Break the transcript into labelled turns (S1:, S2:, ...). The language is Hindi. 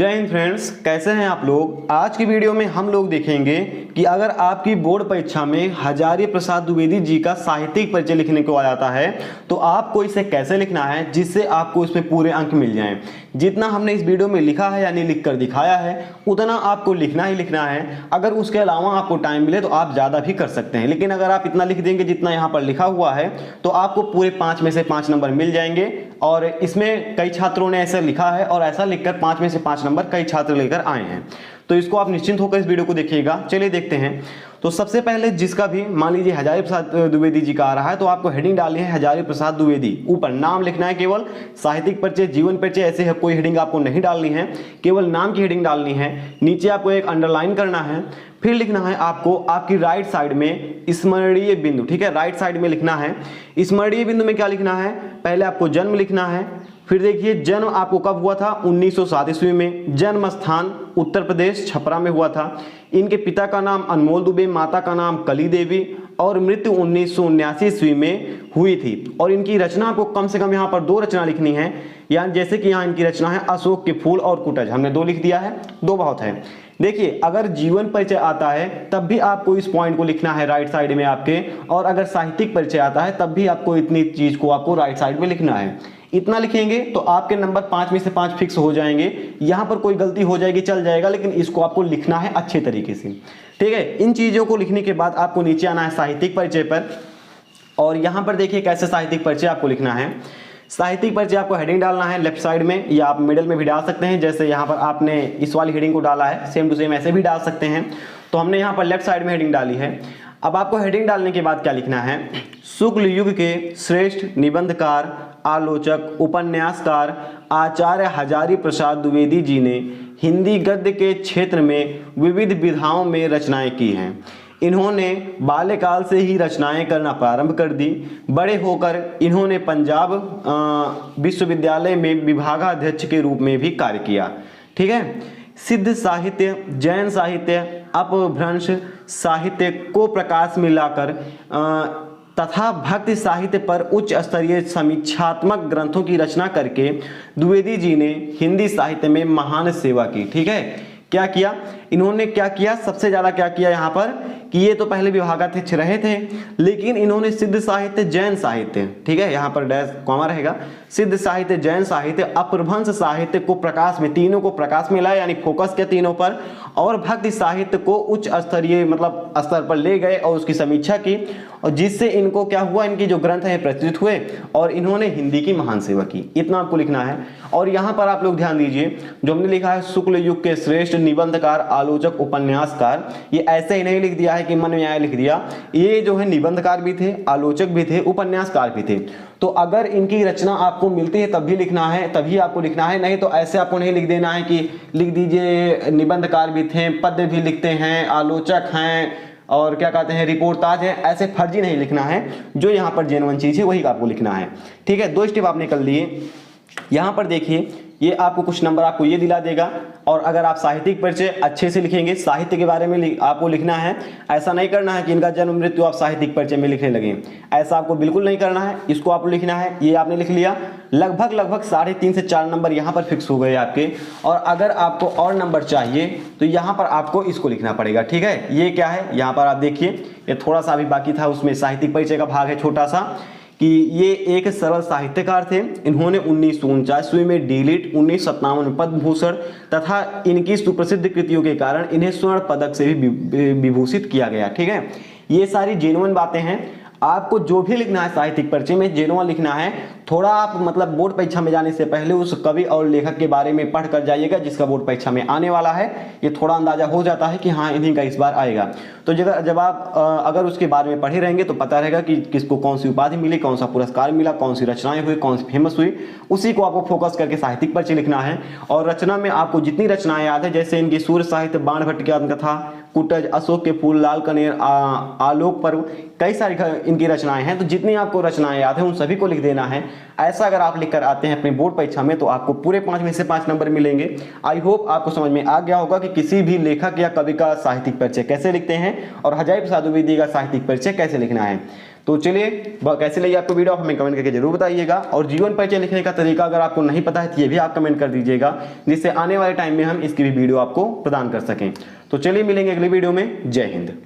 S1: जय हिंद फ्रेंड्स, कैसे हैं आप लोग। आज की वीडियो में हम लोग देखेंगे कि अगर आपकी बोर्ड परीक्षा में हजारी प्रसाद द्विवेदी जी का साहित्यिक परिचय लिखने को आ जाता है तो आपको इसे कैसे लिखना है जिससे आपको इसमें पूरे अंक मिल जाएं। जितना हमने इस वीडियो में लिखा है यानी लिख कर दिखाया है उतना आपको लिखना ही लिखना है। अगर उसके अलावा आपको टाइम मिले तो आप ज़्यादा भी कर सकते हैं, लेकिन अगर आप इतना लिख देंगे जितना यहाँ पर लिखा हुआ है तो आपको पूरे 5 में से 5 नंबर मिल जाएंगे। और इसमें कई छात्रों ने ऐसा लिखा है और ऐसा लिखकर 5 में से 5 नंबर कई छात्र लेकर आए हैं, तो इसको आप निश्चिंत होकर इस वीडियो को देखिएगा। चलिए देखते हैं। तो सबसे पहले जिसका भी मान लीजिए हजारी प्रसाद द्विवेदी जी का आ रहा है तो आपको हेडिंग डालनी है हजारी प्रसाद द्विवेदी, ऊपर नाम लिखना है, केवल साहित्यिक परिचय, जीवन परिचय ऐसे है कोई हेडिंग आपको नहीं डालनी है, केवल नाम की हेडिंग डालनी है। नीचे आपको एक अंडरलाइन करना है, फिर लिखना है आपको आपकी राइट साइड में स्मरणीय बिंदु, ठीक है, राइट साइड में लिखना है। स्मरणीय बिंदु में क्या लिखना है, पहले आपको जन्म लिखना है, फिर देखिए जन्म आपको कब हुआ था 1907 ईस्वी में, जन्म स्थान उत्तर प्रदेश छपरा में हुआ था, इनके पिता का नाम अनमोल दुबे, माता का नाम कली देवी और मृत्यु 1979 ईस्वी में हुई थी। और इनकी रचना आपको कम से कम यहाँ पर 2 रचना लिखनी है, यानी जैसे कि यहाँ इनकी रचना है अशोक के फूल और कुटज, हमने 2 लिख दिया है, 2 बहुत है। देखिए अगर जीवन परिचय आता है तब भी आपको इस पॉइंट को लिखना है राइट साइड में आपके, और अगर साहित्यिक परिचय आता है तब भी आपको इतनी चीज को आपको राइट साइड में लिखना है। इतना लिखेंगे तो आपके नंबर 5 में से 5 फिक्स हो जाएंगे। यहां पर कोई गलती हो जाएगी चल जाएगा, लेकिन इसको आपको लिखना है अच्छे तरीके से, ठीक है। इन चीजों को लिखने के बाद आपको नीचे आना है साहित्यिक परिचय पर, और यहां पर देखिए कैसे साहित्यिक परिचय आपको लिखना है। साहित्यिक परिचय आपको हेडिंग डालना है लेफ्ट साइड में, या आप मिडिल में भी डाल सकते हैं, जैसे यहाँ पर आपने इस वाली हेडिंग को डाला है सेम टू सेम ऐसे भी डाल सकते हैं। तो हमने यहाँ पर लेफ्ट साइड में हेडिंग डाली है। अब आपको हेडिंग डालने के बाद क्या लिखना है, शुक्ल युग के श्रेष्ठ निबंधकार, आलोचक, उपन्यासकार आचार्य हजारी प्रसाद द्विवेदी जी ने हिंदी गद्य के क्षेत्र में विविध विधाओं में रचनाएं की हैं। इन्होंने बाल्यकाल से ही रचनाएं करना प्रारंभ कर दी। बड़े होकर इन्होंने पंजाब विश्वविद्यालय में विभागाध्यक्ष के रूप में भी कार्य किया, ठीक है। सिद्ध साहित्य, जैन साहित्य, अपभ्रंश साहित्य को प्रकाश में लाकर तथा भक्ति साहित्य पर उच्च स्तरीय समीक्षात्मक ग्रंथों की रचना करके द्विवेदी जी ने हिंदी साहित्य में महान सेवा की, ठीक है। क्या किया इन्होंने, क्या किया, सबसे ज्यादा क्या किया यहाँ पर कि ये तो पहले विभागाध्यक्ष रहे थे, लेकिन इन्होंने सिद्ध साहित्य, जैन साहित्य, ठीक है, यहाँ पर डैश कॉमा रहेगा, सिद्ध साहित्य, जैन साहित्य, अपभ्रंश साहित्य को प्रकाश में, तीनों को प्रकाश में लाया, यानी फोकस किया तीनों पर, और भक्ति साहित्य को उच्च स्तरीय मतलब स्तर पर ले गए और उसकी समीक्षा की, और जिससे इनको क्या हुआ, इनकी जो ग्रंथ है प्रचलित हुए और इन्होंने हिंदी की महान सेवा की। इतना आपको लिखना है। और यहाँ पर आप लोग ध्यान दीजिए, जो हमने लिखा है शुक्ल युग के श्रेष्ठ निबंधकार, आलोचक, उपन्यासकार, ये ऐसे ही नहीं लिख दिया है कि मन में आया लिख दिया, ये जो है निबंधकार भी थे, आलोचक भी थे, उपन्यासकार भी थे। तो अगर इनकी रचना आपको मिलती है तब भी लिखना है, तभी आपको लिखना है, नहीं तो ऐसे आपको नहीं लिख देना है कि लिख दीजिए निबंधकार भी थे, पद्य भी लिखते हैं, आलोचक हैं और क्या कहते हैं रिपोर्टाज है, ऐसे फर्जी नहीं लिखना है। जो यहाँ पर जेन्युइन चीज है वही आपको लिखना है, ठीक है। 2 स्टेप आपने कर लिए। यहाँ पर देखिए ये आपको कुछ नंबर आपको ये दिला देगा, और अगर आप साहित्यिक परिचय अच्छे से लिखेंगे, साहित्य के बारे में आपको लिखना है, ऐसा नहीं करना है कि इनका जन्म मृत्यु आप साहित्यिक परिचय में लिखने लगे, ऐसा आपको बिल्कुल नहीं करना है। इसको आपको लिखना है, ये आपने लिख लिया, लगभग 3.5 से 4 नंबर यहाँ पर फिक्स हो गए आपके। और अगर आपको और नंबर चाहिए तो यहाँ पर आपको इसको लिखना पड़ेगा, ठीक है। ये क्या है, यहाँ पर आप देखिए, ये थोड़ा सा अभी बाकी था, उसमें साहित्यिक परिचय का भाग है छोटा सा, कि ये एक सरल साहित्यकार थे। इन्होंने 1949 ईस्वी में डीलिट, 1957 में पद्म भूषण तथा इनकी सुप्रसिद्ध कृतियों के कारण इन्हें स्वर्ण पदक से भी विभूषित किया गया, ठीक है। ये सारी जेन्युइन बातें हैं। आपको जो भी लिखना है साहित्यिक परिचय में जेन्युइन लिखना है। थोड़ा आप मतलब बोर्ड परीक्षा में जाने से पहले उस कवि और लेखक के बारे में पढ़ कर जाइएगा जिसका बोर्ड परीक्षा में आने वाला है। ये थोड़ा अंदाजा हो जाता है कि हाँ इन्हीं का इस बार आएगा। तो जब आप अगर उसके बारे में पढ़े रहेंगे तो पता रहेगा कि किसको कौन सी उपाधि मिली, कौन सा पुरस्कार मिला, कौन सी रचनाएं हुई, कौन सी फेमस हुई, उसी को आपको फोकस करके साहित्यिक परिचय लिखना है। और रचना में आपको जितनी रचनाएं याद है, जैसे इनकी सूर्य साहित्य, बाण भट्ट की आत्मकथा, कुटज, अशोक के फूल, लाल कनेर, आलोक पर्व, कई सारी इनकी रचनाएं हैं, तो जितनी आपको रचनाएं याद है उन सभी को लिख देना है। ऐसा अगर आप लिखकर आते हैं अपने बोर्ड परीक्षा में तो आपको पूरे 5 में से 5 नंबर मिलेंगे। आई होप आपको समझ में आ गया होगा कि किसी भी लेखक या कवि का साहित्यिक परिचय कैसे लिखते हैं और हजारी प्रसाद द्विवेदी का साहित्यिक परिचय कैसे लिखना है। तो चलिए कैसे लगी आपको वीडियो, आप हमें कमेंट करके जरूर बताइएगा। और जीवन परिचय लिखने का तरीका अगर आपको नहीं पता है तो ये भी आप कमेंट कर दीजिएगा, जिससे आने वाले टाइम में हम इसकी भी वीडियो आपको प्रदान कर सकें। तो चलिए मिलेंगे अगली वीडियो में। जय हिंद।